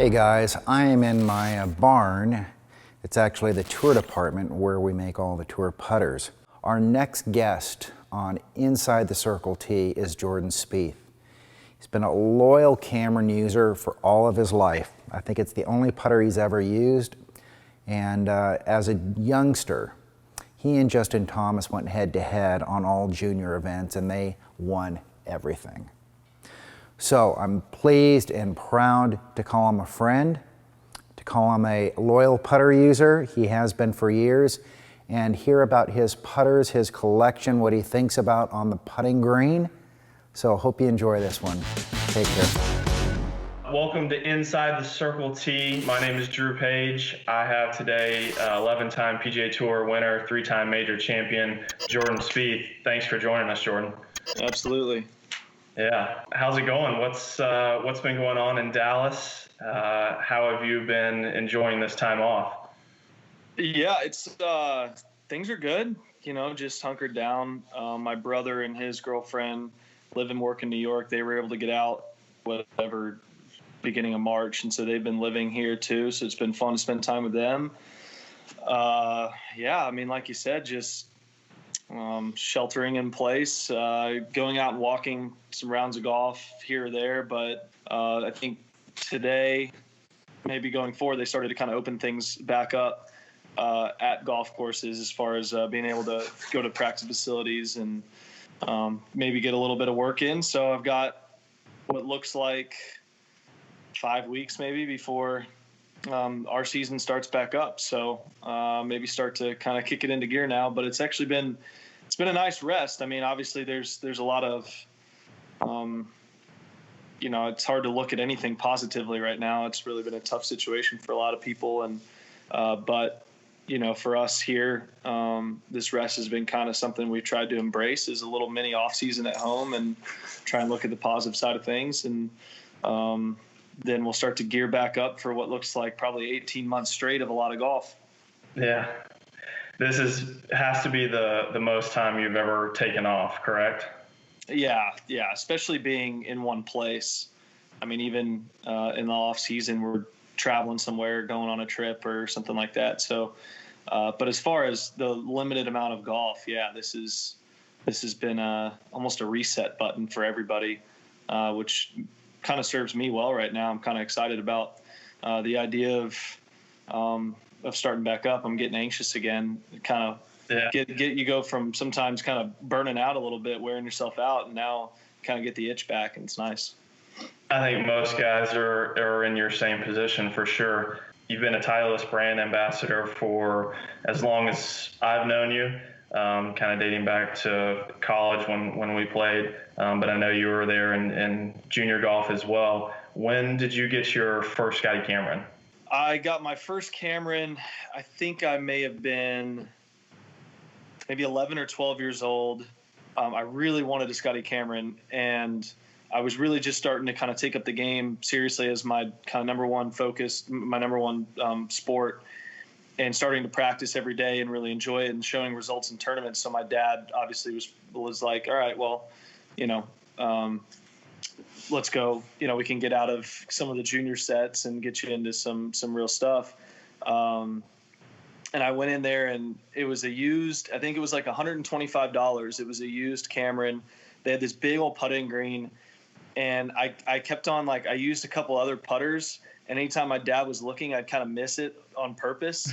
Hey guys, I am in my barn. It's actually the tour department where we make all the tour putters. Our next guest on Inside the Circle T is Jordan Spieth. He's been a loyal Cameron user for all of his life. I think it's the only putter he's ever used. And as a youngster, he and Justin Thomas went head to head on all junior events and they won everything. So I'm pleased and proud to call him a friend, to call him a loyal putter user. He has been for years, and hear about his putters, his collection, what he thinks about on the putting green. So hope you enjoy this one. Take care. Welcome to Inside the Circle T. My name is Drew Page. I have today 11-time PGA Tour winner, 3-time major champion, Jordan Spieth. Thanks for joining us, Jordan. Absolutely. Yeah. How's it going? What's been going on in Dallas? How have you been enjoying this time off? Yeah, it's things are good. You know, just hunkered down. My brother and his girlfriend live and work in New York. They were able to get out whatever beginning of March, and so they've been living here too. So it's been fun to spend time with them. Yeah, I mean, like you said, just sheltering in place, going out and walking some rounds of golf here or there. But I think today, maybe going forward, they started to kind of open things back up at golf courses as far as being able to go to practice facilities and maybe get a little bit of work in. So I've got what looks like 5 weeks maybe before our season starts back up. So maybe start to kind of kick it into gear now. But it's actually been a nice rest. I mean, obviously there's a lot of it's hard to look at anything positively right now. It's really been a tough situation for a lot of people, and but for us here, this rest has been kind of something we've tried to embrace as a little mini off season at home and try and look at the positive side of things. And then we'll start to gear back up for what looks like probably 18 months straight of a lot of golf. Yeah. This has to be the most time you've ever taken off, correct? Yeah, especially being in one place. I mean, even in the off season, we're traveling somewhere, going on a trip or something like that. So, but as far as the limited amount of golf, yeah, this has been almost a reset button for everybody, which kind of serves me well right now. I'm kind of excited about the idea of starting back up. I'm getting anxious again. Kind of get you go from sometimes kind of burning out a little bit, wearing yourself out, and now kind of get the itch back, and it's nice. I think most guys are in your same position for sure. You've been a Titleist brand ambassador for as long as I've known you, kind of dating back to college when we played. But I know you were there in junior golf as well. When did you get your first Scotty Cameron? I got my first Cameron, I think I may have been maybe 11 or 12 years old. I really wanted a Scotty Cameron, and I was really just starting to kind of take up the game seriously as my kind of number one focus, my number one sport, and starting to practice every day and really enjoy it and showing results in tournaments. So my dad obviously was like, all right, well, let's go. We can get out of some of the junior sets and get you into some real stuff. And I went in there, and it was I think it was like $125. It was a used Cameron. They had this big old putting green, and I kept on, I used a couple other putters, and anytime my dad was looking, I'd kind of miss it on purpose.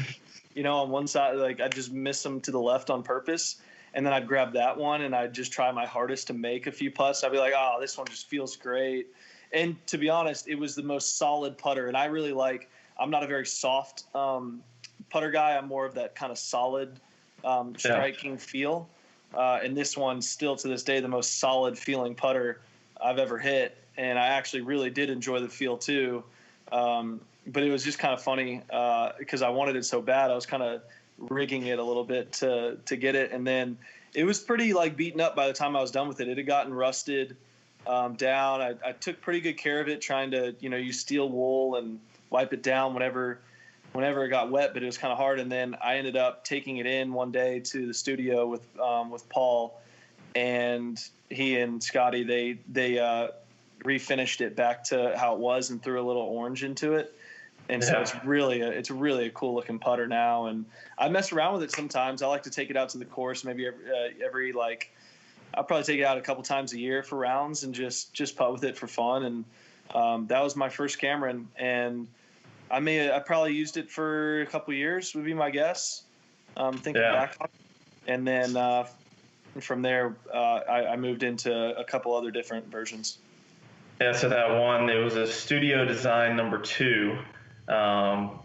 On one side, I'd just miss them to the left on purpose. And then I'd grab that one, and I'd just try my hardest to make a few putts. I'd be like, oh, this one just feels great. And to be honest, it was the most solid putter. And I really I'm not a very soft putter guy. I'm more of that kind of solid striking feel. And this one's still to this day the most solid feeling putter I've ever hit. And I actually really did enjoy the feel too. But it was just kind of funny because I wanted it so bad. I was kind of rigging it a little bit to get it, and then it was pretty beaten up by the time I was done with it. It had gotten rusted down. I took pretty good care of it, trying to use steel wool and wipe it down whenever it got wet, but it was kind of hard. And then I ended up taking it in one day to the studio with Paul, and he and Scotty they refinished it back to how it was and threw a little orange into it. And so it's really a cool looking putter now. And I mess around with it sometimes. I like to take it out to the course, maybe every like, I'll probably take it out a couple times a year for rounds and just putt with it for fun. And that was my first Cameron. And I probably used it for a couple years would be my guess. Thinking back on it. And then from there, I moved into a couple other different versions. Yeah, so that one, it was a studio design number 2. That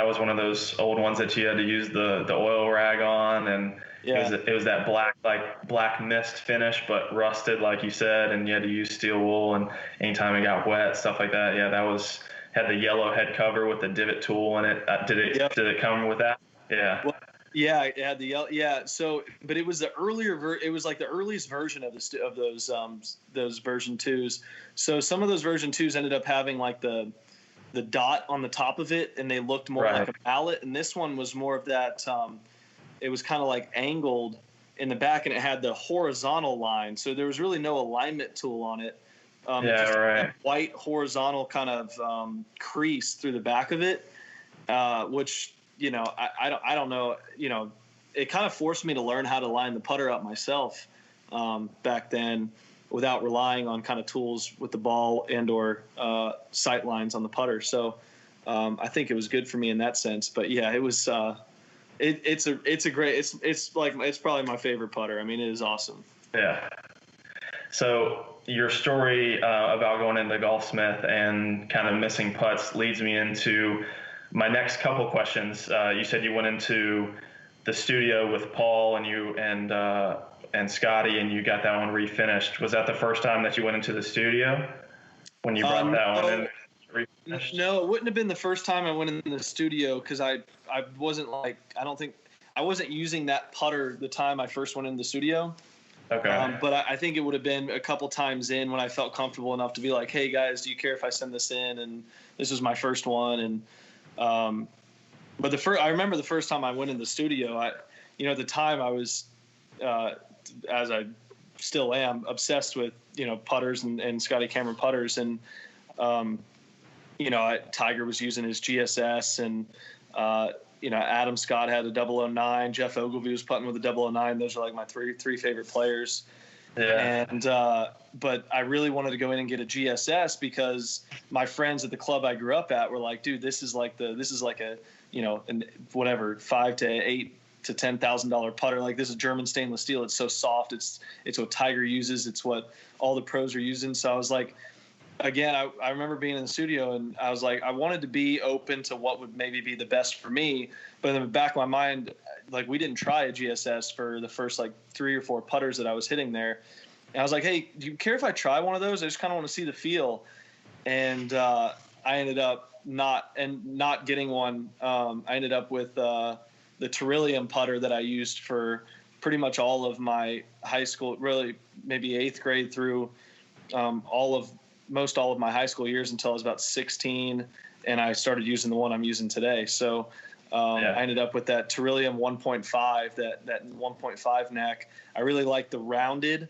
was one of those old ones that you had to use the oil rag on, and it was that black mist finish, but rusted, like you said, and you had to use steel wool, and anytime it got wet, stuff like that. Yeah, had the yellow head cover with the divot tool in it. Did it come with that? Yeah. Well, yeah, it had the yellow. Yeah. So, but it was the earlier it was like the earliest version of those version 2s. So some of those version 2s ended up having like the dot on the top of it, and they looked more like a mallet. And this one was more of that. It was kind of like angled in the back, and it had the horizontal line. So there was really no alignment tool on it. Just a white horizontal kind of crease through the back of it, which, I don't know, it kind of forced me to learn how to line the putter up myself back then, without relying on kind of tools with the ball and or sight lines on the putter. So I think it was good for me in that sense. But yeah, it was it's probably my favorite putter. I mean, it is awesome. Yeah. So your story about going into Golfsmith and kind of missing putts leads me into my next couple questions. You said you went into the studio with Paul and you and Scotty, and you got that one refinished. Was that the first time that you went into the studio when you brought that one in? Refinished? No, it wouldn't have been the first time I went in the studio, because I wasn't I wasn't using that putter the time I first went in the studio. Okay. But I think it would have been a couple times in when I felt comfortable enough to be like, hey guys, do you care if I send this in? And this was my first one. And but I remember the first time I went in the studio, at the time I was, as I still am, obsessed with, putters and Scotty Cameron putters. And, Tiger was using his GSS, and, Adam Scott had a 009. Jeff Ogilvy was putting with a 009. Those are like my three favorite players. Yeah. And but I really wanted to go in and get a GSS, because my friends at the club I grew up at were like, dude, this is like a whatever $5,000 to $8,000 to $10,000 putter. Like, this is German stainless steel. It's so soft. It's what Tiger uses. It's what all the pros are using. So I was like, again, I remember being in the studio, and I was like, I wanted to be open to what would maybe be the best for me. But in the back of my mind, like, we didn't try a GSS for the first like 3 or 4 putters that I was hitting there. And I was like, hey, do you care if I try one of those? I just kind of want to see the feel. And I ended up not getting one. I ended up with the Trillium putter that I used for pretty much all of my high school, really maybe 8th grade through all of my high school years until I was about 16, and I started using the one I'm using today. So I ended up with that Trillium 1.5, that 1.5 neck. I really like the rounded,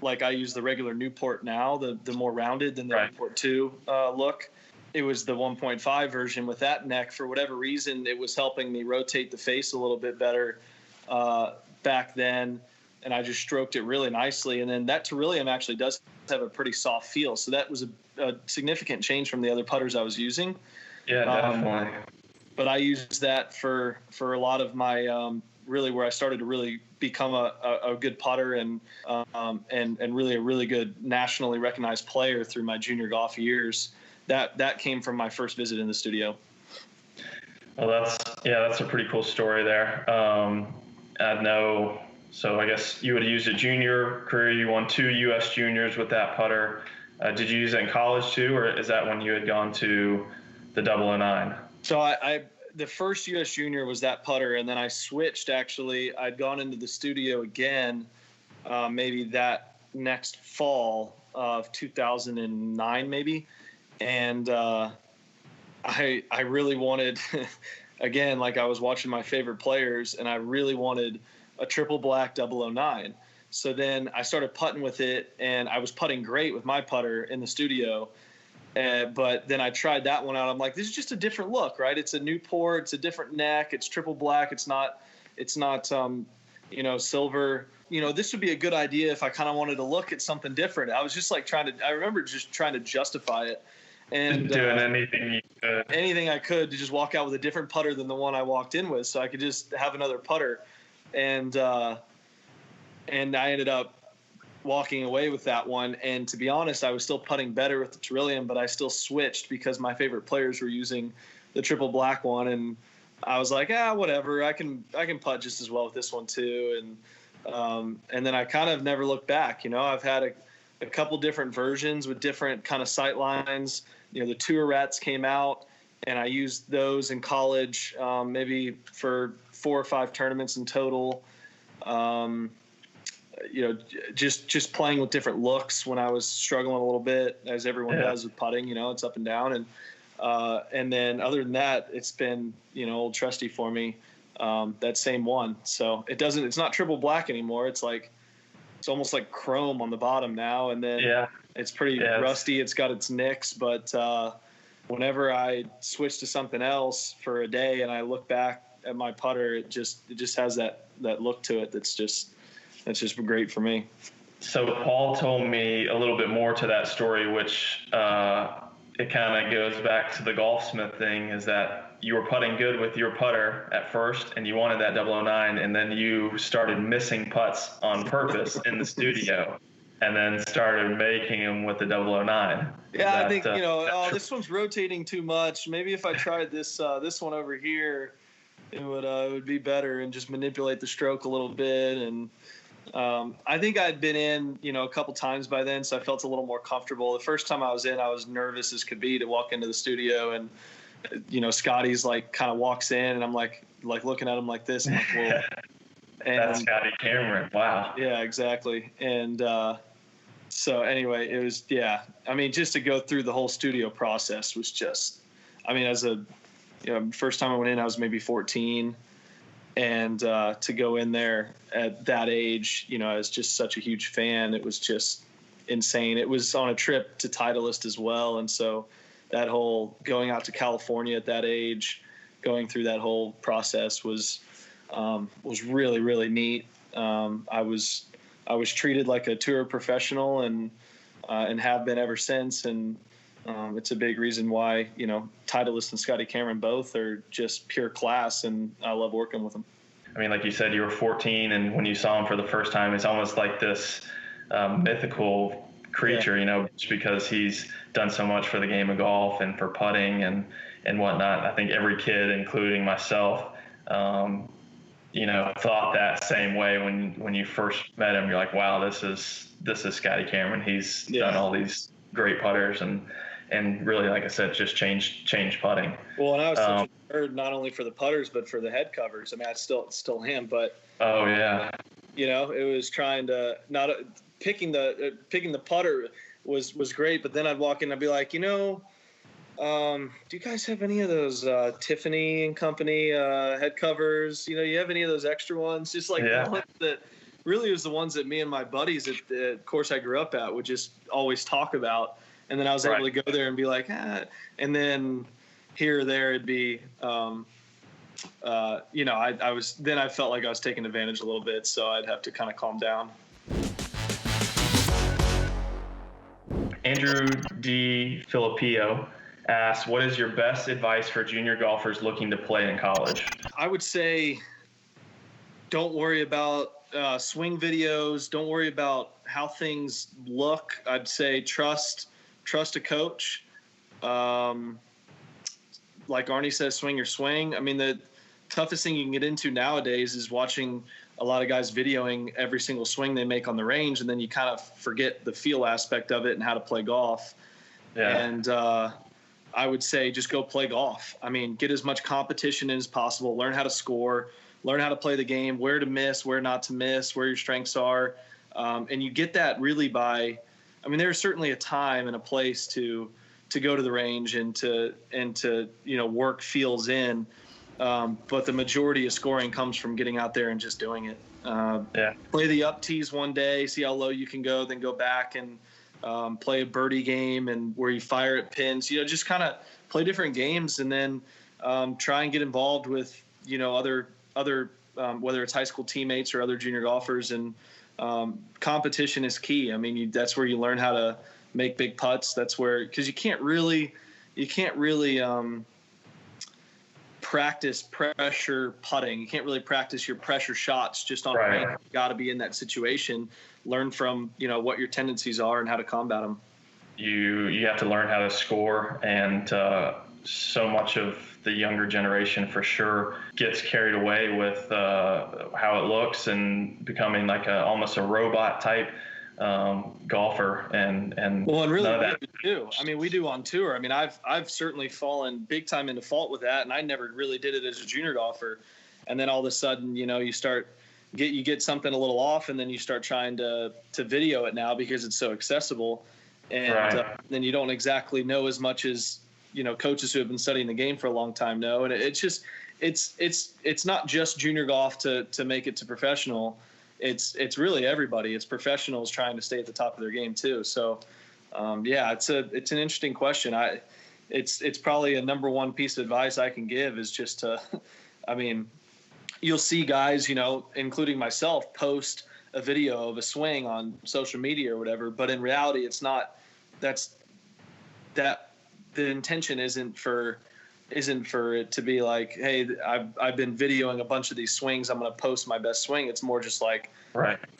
like I use the regular Newport now, the more rounded than the Newport 2 look. It was the 1.5 version with that neck. For whatever reason, it was helping me rotate the face a little bit better back then, and I just stroked it really nicely. And then that Trillium actually does have a pretty soft feel, so that was a significant change from the other putters I was using. Yeah, definitely. But I used that for a lot of my really where I started to really become a good putter and really a really good nationally recognized player through my junior golf years. That came from my first visit in the studio. Well, that's a pretty cool story there. I know. So I guess you would have used it junior career. You won 2 U.S. juniors with that putter. Did you use it in college too, or is that when you had gone to the 009? So I the first U.S. junior was that putter, and then I switched. Actually, I'd gone into the studio again, maybe that next fall of 2009, maybe, and I really wanted, again, like I was watching my favorite players, and I really wanted a triple black 009. So then I started putting with it, and I was putting great with my putter in the studio. But then I tried that one out. I'm like, this is just a different look, right? It's a Newport, it's a different neck, it's triple black. It's not silver. This would be a good idea if I kind of wanted to look at something different. I was just like I remember just trying to justify it. And doing anything you could. Anything I could to just walk out with a different putter than the one I walked in with, so I could just have another putter. And I ended up walking away with that one. And to be honest, I was still putting better with the Trillium, but I still switched because my favorite players were using the triple black one. And I was like, whatever, I can putt just as well with this one too. And then I kind of never looked back. I've had a couple different versions with different kind of sight lines. The Tour Rats came out, and I used those in college, maybe for 4 or 5 tournaments in total. Just playing with different looks when I was struggling a little bit, as everyone does with putting. It's up and down, and then other than that, it's been old trusty for me, that same one. So it's not triple black anymore. It's almost like chrome on the bottom now, and then it's pretty rusty. It's got its nicks, but whenever I switch to something else for a day and I look back at my putter, it just has that look to it that's just great for me. So Paul told me a little bit more to that story, which it kind of goes back to the Golfsmith thing, is that you were putting good with your putter at first and you wanted that 009, and then you started missing putts on purpose in the studio and then started making them with the 009. Yeah, I think, this one's rotating too much.Maybe if I tried this one over here, it would be better, and just manipulate the stroke a little bit. And I think I'd been in, a couple times by then, so I felt a little more comfortable. The first time I was in, I was nervous as could be to walk into the studio, and Scotty's kind of walks in, and I'm like looking at him like this. I'm like, whoa. And that's Scotty Cameron. Wow. Yeah, exactly. And so anyway, it was, just to go through the whole studio process was just, as a, first time I went in, I was maybe 14. And to go in there at that age, as just such a huge fan, it was just insane. It was on a trip to Titleist as well. And so that whole going out to California at that age, going through that whole process was really, really neat. I was treated like a tour professional, and have been ever since. And it's a big reason why, Titleist and Scotty Cameron both are just pure class, and I love working with them. Like you said, you were 14, and when you saw him for the first time, it's almost like this mythical creature, just because he's done so much for the game of golf and for putting and whatnot. I think every kid, including myself, thought that same way when you first met him. You're like, wow, this is Scotty Cameron. He's done all these great putters and really, like I said, just changed putting. Well, and I was such a nerd, not only for the putters but for the head covers. I still am, but oh yeah, it was trying to not picking the putter was great, but then I'd walk in and I'd be like, do you guys have any of those Tiffany and Company head covers? You have any of those extra ones? Just the ones that really was the ones that me and my buddies at the course I grew up at would just always talk about. And then I was able to go there and be like, and then here or there it'd be, I felt like I was taking advantage a little bit, so I'd have to kind of calm down. Andrew D. Filipio asks, what is your best advice for junior golfers looking to play in college? I would say don't worry about swing videos. Don't worry about how things look. I'd say trust a coach. Like Arnie says, swing your swing. The toughest thing you can get into nowadays is watching a lot of guys videoing every single swing they make on the range, and then you kind of forget the feel aspect of it and how to play golf. Yeah. And I would say just go play golf. Get as much competition in as possible. Learn how to score. Learn how to play the game, where to miss, where not to miss, where your strengths are. And you get that really by – there's certainly a time and a place to go to the range and to work feels in. But the majority of scoring comes from getting out there and just doing it. Play the up tees one day, see how low you can go, then go back and play a birdie game and where you fire at pins, just kind of play different games, and then try and get involved with, other whether it's high school teammates or other junior golfers. And competition is key. I mean, that's where you learn how to make big putts. That's where, because you can't really practice pressure putting. You can't really practice your pressure shots just on range. You got to be in that situation, learn from, what your tendencies are and how to combat them. You have to learn how to score, and so much of the younger generation for sure gets carried away with how it looks and becoming like almost a robot type golfer, and really none of that. We do. I mean, we do on tour. I mean, I've certainly fallen big time into fault with that, and I never really did it as a junior golfer. And then all of a sudden, you get something a little off, and then you start trying to video it now because it's so accessible, and then you don't exactly know as much as coaches who have been studying the game for a long time know. And it's just it's not just junior golf to make it to professional. It's really everybody. It's professionals trying to stay at the top of their game too. So, it's an interesting question. It's probably a number one piece of advice I can give is just to, I mean, you'll see guys, including myself, post a video of a swing on social media or whatever, but in reality, it's not. The intention isn't for it to be like, hey, I've been videoing a bunch of these swings, I'm going to post my best swing. It's more just like,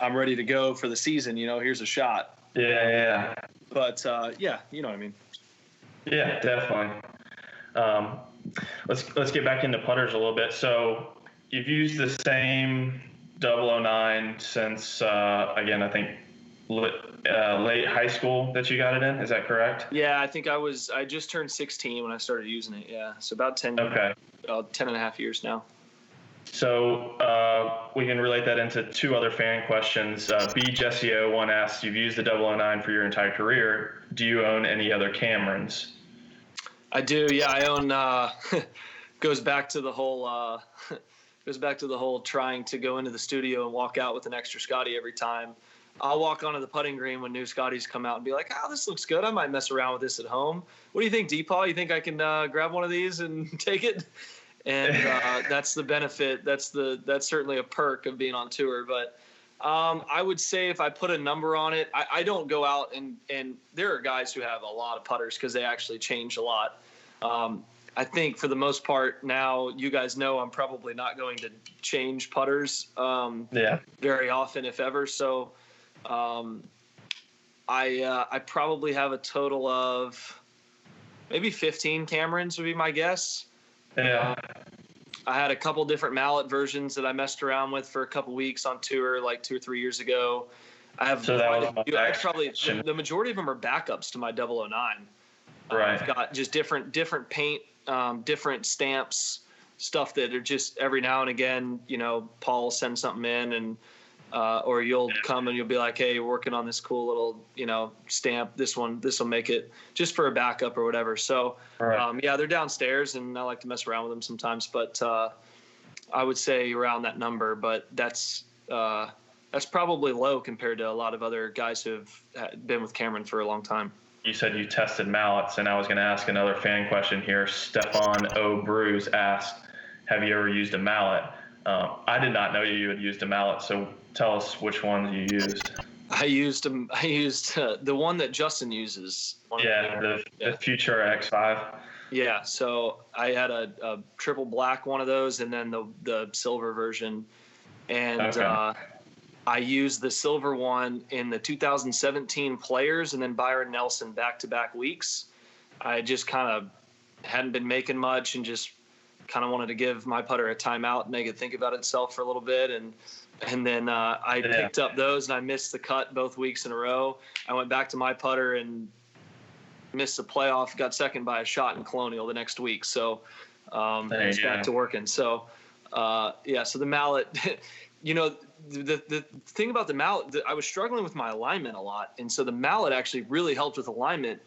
I'm ready to go for the season. Here's a shot. Yeah. But you know what I mean. Yeah, definitely. Let's get back into putters a little bit. So you've used the same 009 since again, I think late high school that you got it in. Is that correct? Yeah, I think I just turned 16 when I started using it. Yeah, so about 10 and a half years now. So we can relate that into two other fan questions. B. Jesse O1 asks, you've used the 009 for your entire career. Do you own any other Camerons? I do. Yeah, I own. Goes back to the whole trying to go into the studio and walk out with an extra Scotty every time. I'll walk onto the putting green when new Scotties come out and be like, oh, this looks good. I might mess around with this at home. What do you think, Deepaw? You think I can grab one of these and take it? And that's the benefit. That's certainly a perk of being on tour. But I would say if I put a number on it, I don't go out and there are guys who have a lot of putters because they actually change a lot. I think for the most part now, you guys know I'm probably not going to change putters very often, if ever. So I probably have a total of maybe 15 Camerons would be my guess. Yeah. I had a couple different mallet versions that I messed around with for a couple weeks on tour, like 2 or 3 years ago. I have the majority of them are backups to my 009. I've got just different paint, different stamps, stuff that are just every now and again, Paul will send something in and, or you'll come and you'll be like, hey, we're working on this cool little, stamp. This will make it just for a backup or whatever. So, they're downstairs and I like to mess around with them sometimes, but, I would say around that number, but that's probably low compared to a lot of other guys who have been with Cameron for a long time. You said you tested mallets, and I was going to ask another fan question here. Stefan O. Bruce asked, have you ever used a mallet? I did not know you had used a mallet, so tell us which ones you used. I used the one that Justin uses. The Futura X5. Yeah, so I had a triple black one of those, and then the silver version, and I used the silver one in the 2017 Players and then Byron Nelson back-to-back weeks. I just kind of hadn't been making much and just kind of wanted to give my putter a timeout and make it think about itself for a little bit. And then I picked up those and I missed the cut both weeks in a row. I went back to my putter and missed the playoff, got second by a shot in Colonial the next week. So it's back to working. So, so the mallet, the thing about the mallet, I was struggling with my alignment a lot. And so the mallet actually really helped with alignment,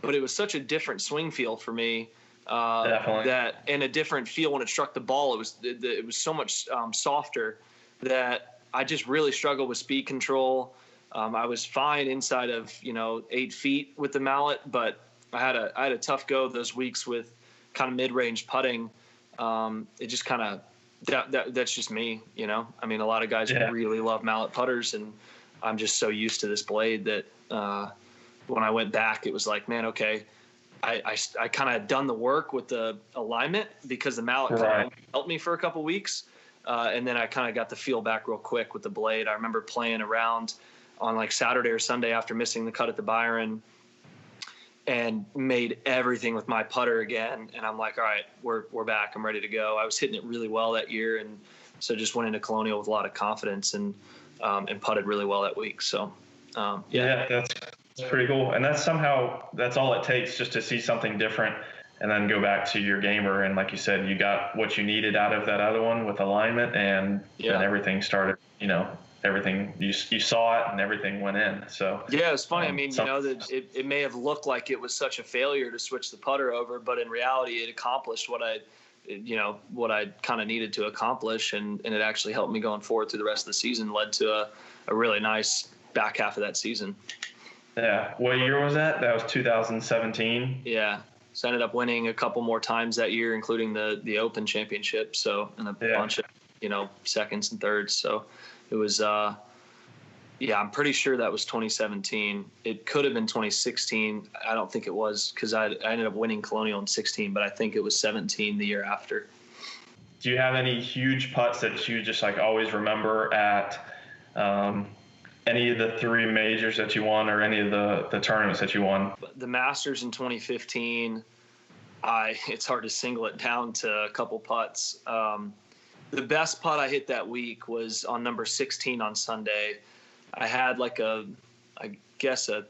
but it was such a different swing feel for me that, and a different feel when it struck the ball. It was so much softer that I just really struggled with speed control. I was fine inside of 8 feet with the mallet, but I had a tough go those weeks with kind of mid-range putting. It just kind of that's just me, I mean, a lot of guys really love mallet putters, and I'm just so used to this blade that when I went back, it was like, man, okay, I kind of done the work with the alignment because the mallet kind of helped me for a couple weeks, and then I kind of got the feel back real quick with the blade. I remember playing around on like Saturday or Sunday after missing the cut at the Byron, and made everything with my putter again. And I'm like, all right, we're back. I'm ready to go. I was hitting it really well that year, and so just went into Colonial with a lot of confidence and putted really well that week. So that's pretty cool. And that's all it takes, just to see something different and then go back to your gamer. And like you said, you got what you needed out of that other one with alignment, and then everything started, everything you saw it and everything went in. So it's funny. I mean, that it may have looked like it was such a failure to switch the putter over, but in reality, it accomplished what I kind of needed to accomplish, and it actually helped me going forward through the rest of the season. Led to a really nice back half of that season. Yeah. What year was that? That was 2017. Yeah. So I ended up winning a couple more times that year, including the Open Championship. So, and a bunch of seconds and thirds. So it was I'm pretty sure that was 2017. It could have been 2016. I don't think it was, because I ended up winning Colonial in 16, but I think it was 17 the year after. Do you have any huge putts that you just like always remember at any of the 3 majors that you won, or any of the tournaments that you won? The Masters in 2015, it's hard to single it down to a couple putts. The best putt I hit that week was on number 16 on Sunday. I had like a 4-shot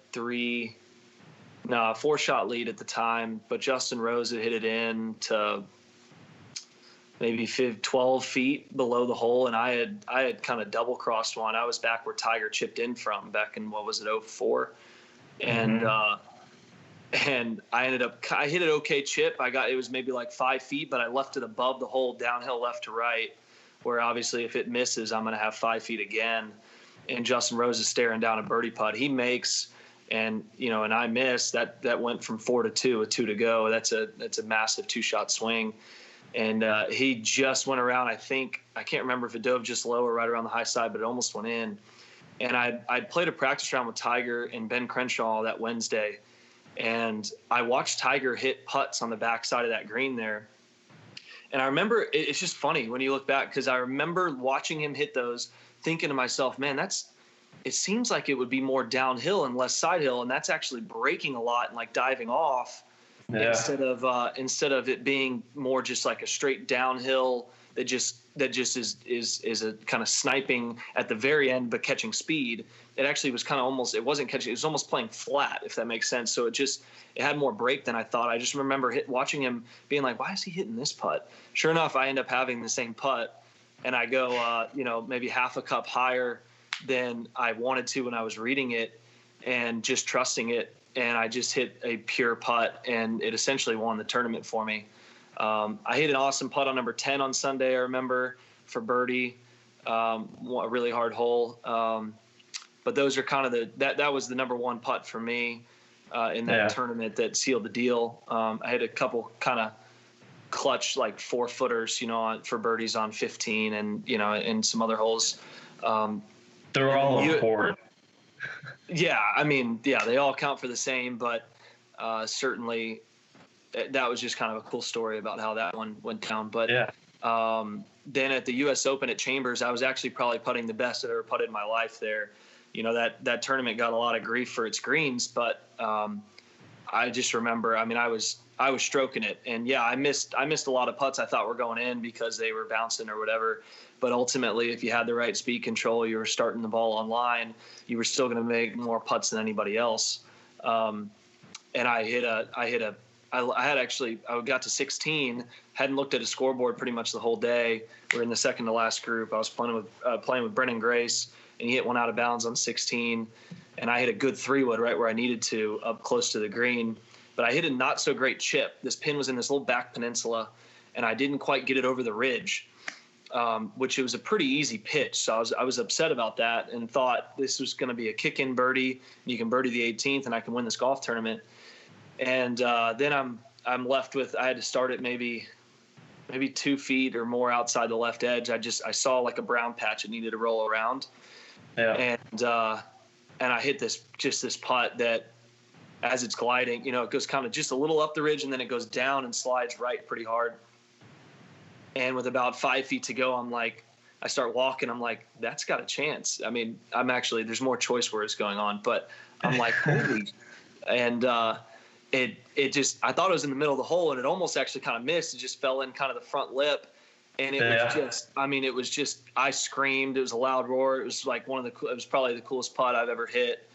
lead at the time, but Justin Rose had hit it in to maybe 12 feet below the hole, and I had kind of double crossed one. I was back where Tiger chipped in from back in, what was it, 04, and and I hit it okay chip. It was maybe like 5 feet, but I left it above the hole, downhill left to right, where obviously if it misses, I'm going to have 5 feet again. And Justin Rose is staring down a birdie putt. He makes, and I miss. That went from 4 to 2 with 2 to go. That's a massive 2-shot swing. And he just went around, I can't remember if it dove just low or right around the high side, but it almost went in. And I'd played a practice round with Tiger and Ben Crenshaw that Wednesday. And I watched Tiger hit putts on the backside of that green there. And I remember, it's just funny when you look back, because I remember watching him hit those, thinking to myself, man, it seems like it would be more downhill and less side hill. And that's actually breaking a lot and like diving off. Instead of it being more just like a straight downhill that just is a kind of sniping at the very end but catching speed. It actually was kind of almost, it wasn't catching, it was almost playing flat, if that makes sense. So it had more break than I thought. I just remember watching him being like, why is he hitting this putt? Sure enough, I end up having the same putt, and I go maybe half a cup higher than I wanted to when I was reading it, and just trusting it. And I just hit a pure putt, and it essentially won the tournament for me. I hit an awesome putt on number 10 on Sunday, I remember, for birdie, a really hard hole. But those are kind of that was the number 1 putt for me in that tournament that sealed the deal. I had a couple kind of clutch, like 4-footers, for birdies on 15 and, and some other holes. They're all important. Yeah, I mean, they all count for the same, but certainly that was just kind of a cool story about how that one went down. But then at the U.S. Open at Chambers, I was actually probably putting the best I've ever putted in my life there. That tournament got a lot of grief for its greens, but I just remember, I mean, I was stroking it, and I missed a lot of putts I thought were going in because they were bouncing or whatever. But ultimately, if you had the right speed control, you were starting the ball on line, you were still going to make more putts than anybody else. And I got to 16, hadn't looked at a scoreboard pretty much the whole day. We're in the second to last group. I was playing with Brennan Grace, and he hit one out of bounds on 16, and I hit a good 3-wood right where I needed to, up close to the green. But I hit a not so great chip. This pin was in this little back peninsula, and I didn't quite get it over the ridge. which it was a pretty easy pitch. So I was upset about that and thought this was going to be a kick-in birdie. You can birdie the 18th, and I can win this golf tournament. And then I'm left with, I had to start it maybe 2 feet or more outside the left edge. I saw like a brown patch that needed to roll around. Yeah. And I hit this putt that, as it's gliding, it goes kind of just a little up the ridge, and then it goes down and slides right pretty hard. And with about 5 feet to go, I start walking. I'm like, that's got a chance. I mean, there's more choice words going on, but I'm like, holy. And it just, I thought it was in the middle of the hole, and it almost actually kind of missed. It just fell in kind of the front lip. And it was just, I screamed. It was a loud roar. It was like it was probably the coolest putt I've ever hit.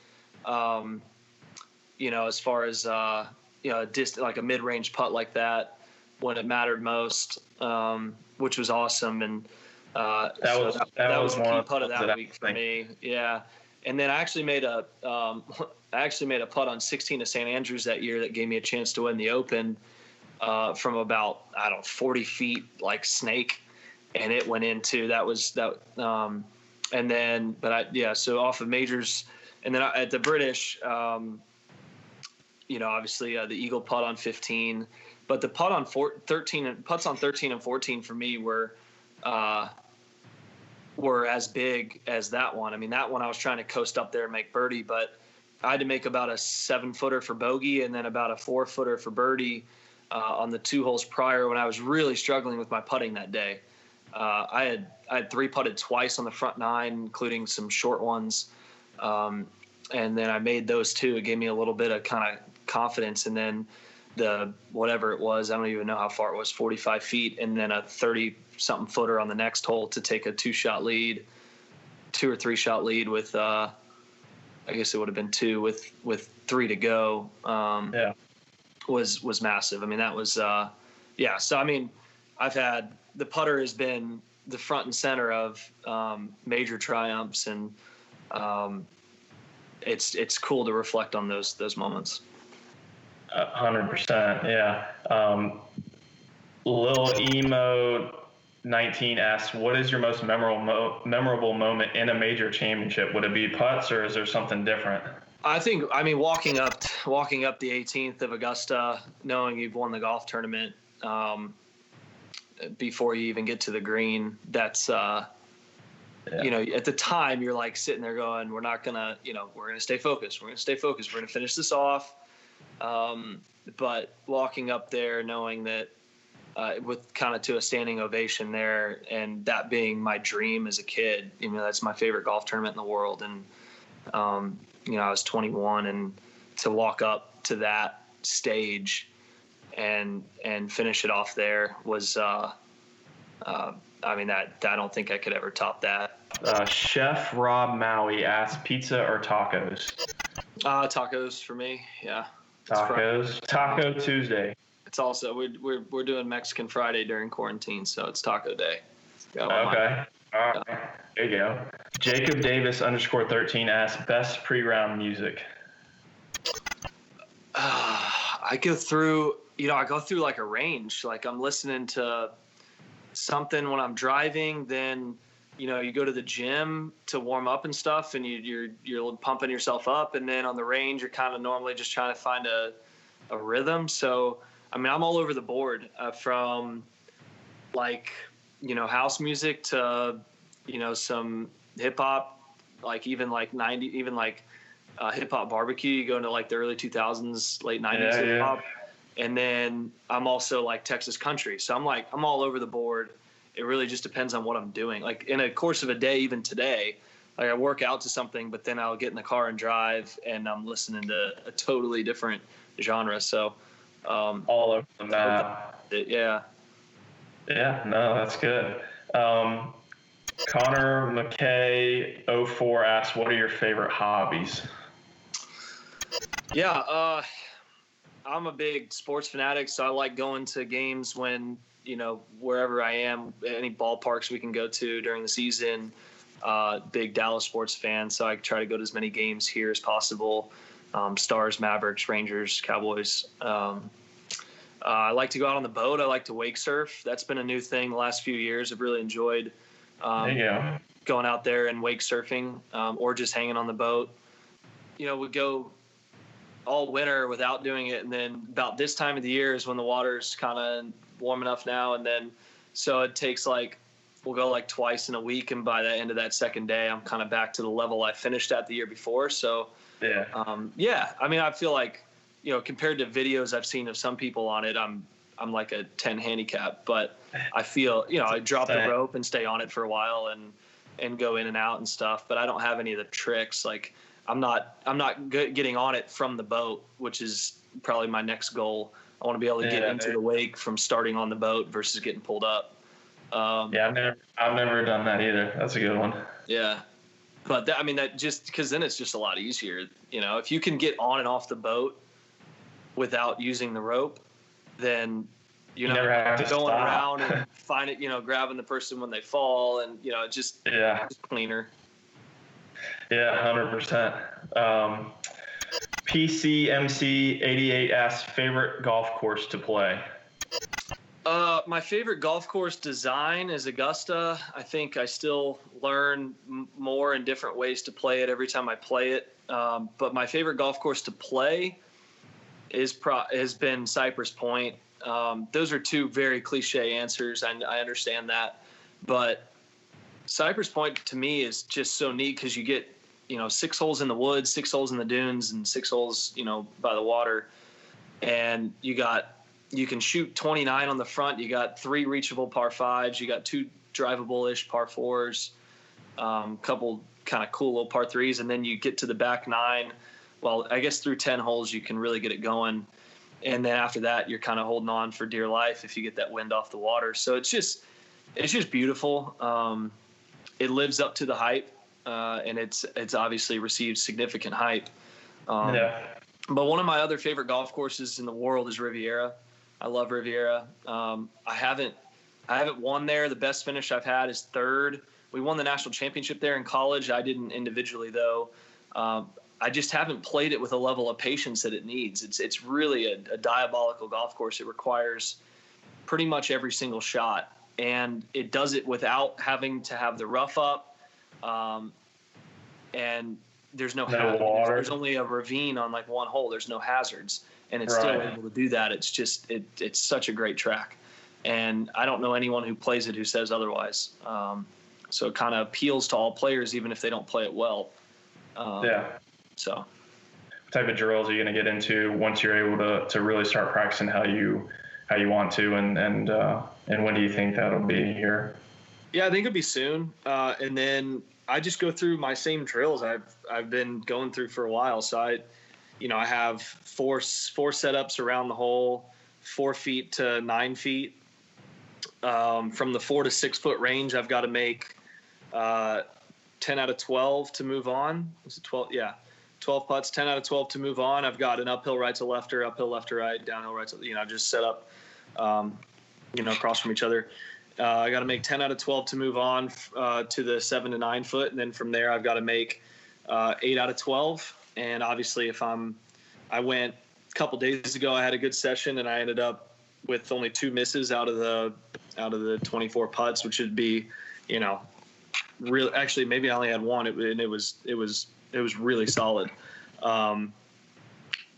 As far as, like a mid-range putt like that when it mattered most, which was awesome. And that was the key putt of that week for me. Yeah. And then I actually made a putt on 16 of St. Andrews that year that gave me a chance to win the Open from about, 40 feet, like snake. And it went into and then, so off of majors, and then at the British, obviously the eagle putt on 15, but the putt on 13 and putts on 13 and 14 for me were as big as that one. I mean, that one I was trying to coast up there and make birdie, but I had to make about a 7-footer for bogey and then about a 4-footer for birdie on the 2 holes prior when I was really struggling with my putting that day. I had 3-putted twice on the front 9, including some short ones. And then I made those 2. It gave me a little bit of kind of confidence. And then whatever it was, I don't even know how far it was, 45 feet, and then a 30-something footer on the next hole to take a 2-shot lead, 2 or 3-shot lead with, I guess it would have been 2 with 3 to go. Was massive. I mean, that was, So, I mean, the putter has been the front and center of major triumphs, and it's cool to reflect on those moments. 100%. Yeah. Lil Emo 19 asks, what is your most memorable moment in a major championship? Would it be putts, or is there something different? I mean, walking up the 18th of Augusta, knowing you've won the golf tournament before you even get to the green, that's at the time you're like sitting there going, we're not gonna, we're gonna stay focused. We're gonna finish this off. But walking up there, knowing that with kind of to a standing ovation there, and that being my dream as a kid, that's my favorite golf tournament in the world. And, I was 21, and to walk up to that stage and finish it off there was, I don't think I could ever top that. Chef Rob Maui asks, pizza or tacos? Tacos for me. Yeah. Tacos. Taco Tuesday. It's also we're doing Mexican Friday during quarantine, so it's taco day. Okay. All right. There you go. Jacob Davis _13 asks, best pre-round music. I go through like a range. Like I'm listening to something when I'm driving, then you go to the gym to warm up and stuff, and you're pumping yourself up, and then on the range you're kind of normally just trying to find a rhythm. So I mean, I'm all over the board, from like house music to some hip hop, like even like 90, even like hip hop barbecue. You go into like the early 2000s, late 90s hip hop, and then I'm also like Texas country. So I'm all over the board. It really just depends on what I'm doing. Like in a course of a day, even today, like I work out to something, but then I'll get in the car and drive, and I'm listening to a totally different genre. So all over the map. Yeah. Yeah, no, that's good. Connor McKay 04 asks, what are your favorite hobbies? Yeah, I'm a big sports fanatic, so I like going to games when, wherever I am, any ballparks we can go to during the season. Big Dallas sports fan, so I try to go to as many games here as possible. Stars, Mavericks, Rangers, Cowboys. I like to go out on the boat. I like to wake surf. That's been a new thing the last few years. I've really enjoyed There you go. going out there and wake surfing, or just hanging on the boat. We go all winter without doing it, and then about this time of the year is when the water's kind of warm enough now, and then so it takes we'll go twice in a week, and by the end of that second day, I'm kind of back to the level I finished at the year before. So yeah, I mean, I feel like, compared to videos I've seen of some people on it, I'm like a 10 handicap, but I feel, I drop the rope and stay on it for a while and go in and out and stuff, but I don't have any of the tricks. Like I'm not getting on it from the boat, which is probably my next goal. I want to be able to get into the wake from starting on the boat versus getting pulled up. I've never done that either. That's a good one. Yeah. But that just, because then it's just a lot easier. If you can get on and off the boat without using the rope, then you're never have to going stop around and find it, grabbing the person when they fall, and just cleaner. Yeah, 100%. PCMC88 asks, favorite golf course to play? My favorite golf course design is Augusta. I think I still learn more and different ways to play it every time I play it. But my favorite golf course to play has been Cypress Point. Those are two very cliche answers. I understand that, but Cypress Point to me is just so neat because you get 6 holes in the woods, 6 holes in the dunes, and 6 holes by the water, and you can shoot 29 on the front. You got 3 reachable par 5s. You got 2 drivable-ish par 4s, couple kind of cool little par 3s, and then you get to the back 9. Well, I guess through 10 holes you can really get it going, and then after that you're kind of holding on for dear life if you get that wind off the water. So it's just beautiful. It lives up to the hype, and it's obviously received significant hype. But one of my other favorite golf courses in the world is Riviera. I love Riviera. I haven't won there. The best finish I've had is 3rd. We won the national championship there in college. I didn't individually though. I just haven't played it with a level of patience that it needs. It's really a diabolical golf course. It requires pretty much every single shot, and it does it without having to have the rough up. And there's no hazards. Water. There's only a ravine on one hole. There's no hazards, and it's still able to do that. It's just it's such a great track, and I don't know anyone who plays it who says otherwise. So it kind of appeals to all players, even if they don't play it well. So, what type of drills are you going to get into once you're able to really start practicing how you want to, and when do you think that'll be here? Yeah, I think it'll be soon. And then I just go through my same drills I've been going through for a while. So I have four setups around the hole, 4 feet to 9 feet. From the 4 to 6 foot range, I've got to make 10 out of 12 to move on. Was it 12? Yeah. 12 putts, 10 out of 12 to move on. I've got an uphill right to lefter, uphill left to right, downhill right to, just set up, across from each other. I got to make 10 out of 12 to move on to the 7 to 9 foot. And then from there, I've got to make 8 out of 12. And obviously I went a couple days ago, I had a good session and I ended up with only 2 misses out of the 24 putts, which would be, real. Actually, maybe I only had 1 and it was really solid.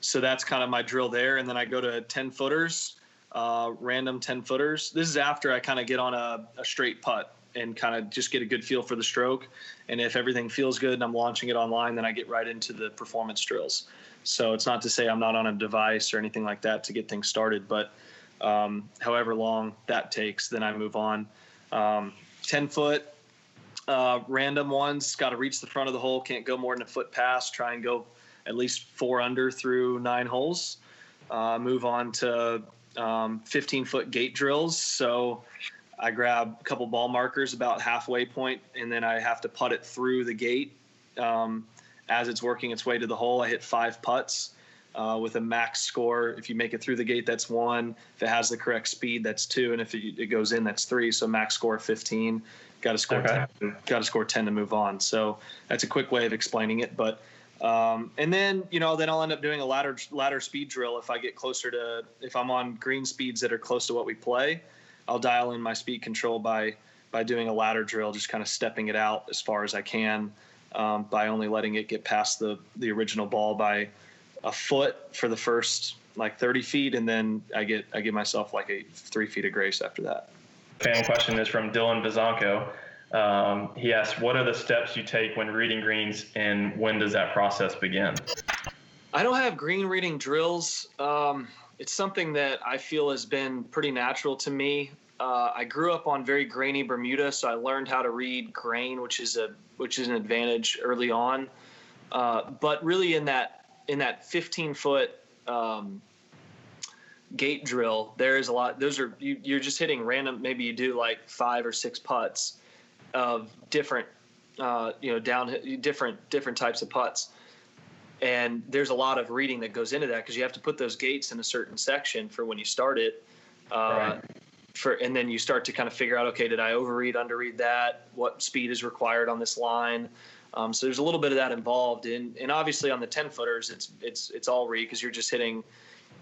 So that's kind of my drill there. And then I go to 10 footers, random 10 footers. This is after I kind of get on a straight putt and kind of just get a good feel for the stroke. And if everything feels good and I'm launching it online, then I get right into the performance drills. So it's not to say I'm not on a device or anything like that to get things started, but however long that takes, then I move on. 10 foot, random ones, got to reach the front of the hole, can't go more than a foot past, try and go at least 4 under through 9 holes. Move on to 15-foot gate drills. So I grab a couple ball markers about halfway point, and then I have to putt it through the gate. As it's working its way to the hole, I hit 5 putts with a max score. If you make it through the gate, that's 1. If it has the correct speed, that's 2. And if it goes in, that's 3. So max score 15. Got to score 10. Got to score 10 to move on. So that's a quick way of explaining it. But And then, then I'll end up doing a ladder speed drill. If I get if I'm on green speeds that are close to what we play, I'll dial in my speed control by doing a ladder drill, just kind of stepping it out as far as I can, by only letting it get past the original ball by a foot for the first like 30 feet. And then I give myself like a 3 feet of grace after that. Fan question is from Dylan Bizanco. He asks, what are the steps you take when reading greens, and when does that process begin? I don't have green reading drills. It's something that I feel has been pretty natural to me. I grew up on very grainy Bermuda, so I learned how to read grain, which is an advantage early on. But really in that 15-foot gate drill, there is a lot. You're just hitting random. Maybe you do like 5 or 6 putts of different, different types of putts. And there's a lot of reading that goes into that, because you have to put those gates in a certain section for when you start it. Right. And then you start to kind of figure out, okay, did I overread, underread that? What speed is required on this line? So there's a little bit of that involved. And obviously on the 10-footers, it's all read, because you're just hitting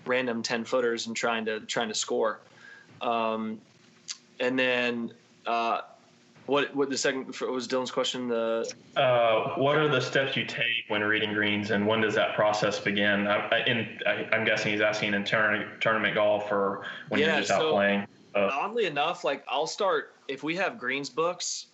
random 10-footers and trying to score. And then what the second was Dylan's question? What are the steps you take when reading greens, and when does that process begin? I'm guessing he's asking in tournament golf, or when you're just out playing. Oddly enough, like I'll start, if we have greens books,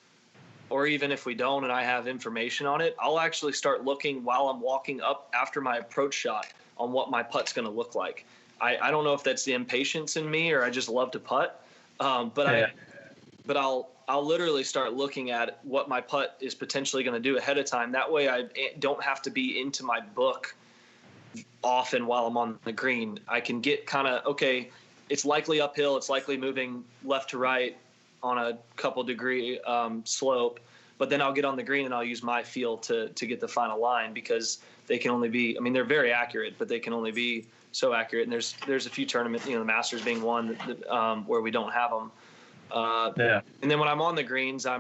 or even if we don't and I have information on it, I'll actually start looking while I'm walking up after my approach shot on what my putt's going to look like. I don't know if that's the impatience in me, or I just love to putt. But I'll literally start looking at what my putt is potentially going to do ahead of time. That way I don't have to be into my book often while I'm on the green. I can get kind of, okay, it's likely uphill, it's likely moving left to right on a couple degree slope, but then I'll get on the green and I'll use my feel to get the final line, because they can only be, they're very accurate, but they can only be so accurate. And there's a few tournaments, the Masters being one, where we don't have them. And then when I'm on the greens, I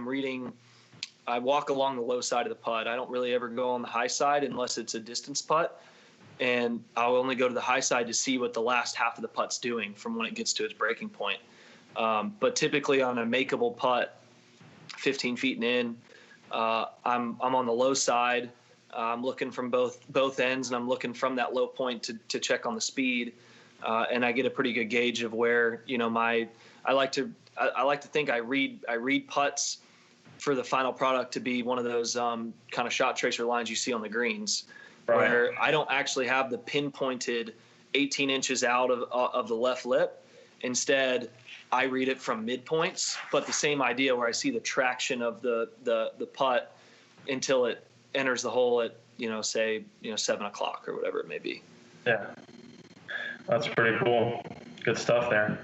walk along the low side of the putt. I don't really ever go on the high side unless it's a distance putt. And I'll only go to the high side to see what the last half of the putt's doing from when it gets to its breaking point. But typically on a makeable putt, 15 feet and in, I'm on the low side. I'm looking from both ends, and I'm looking from that low point to check on the speed. And I get a pretty good gauge of where, I like to think I read putts for the final product to be one of those kind of shot tracer lines you see on the greens, right, where I don't actually have the pinpointed 18 inches out of the left lip. Instead, I read it from midpoints, but the same idea, where I see the traction of the putt until it enters the hole at, say 7 o'clock or whatever it may be. Yeah, that's pretty cool. Good stuff there.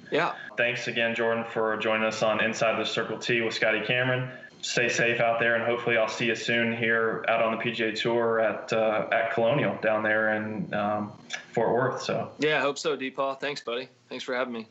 Yeah. Thanks again, Jordan, for joining us on Inside the Circle T with Scotty Cameron. Stay safe out there, and hopefully I'll see you soon here out on the PGA Tour at Colonial down there in Fort Worth. So. Yeah, I hope so, Deepaw. Thanks, buddy. Thanks for having me.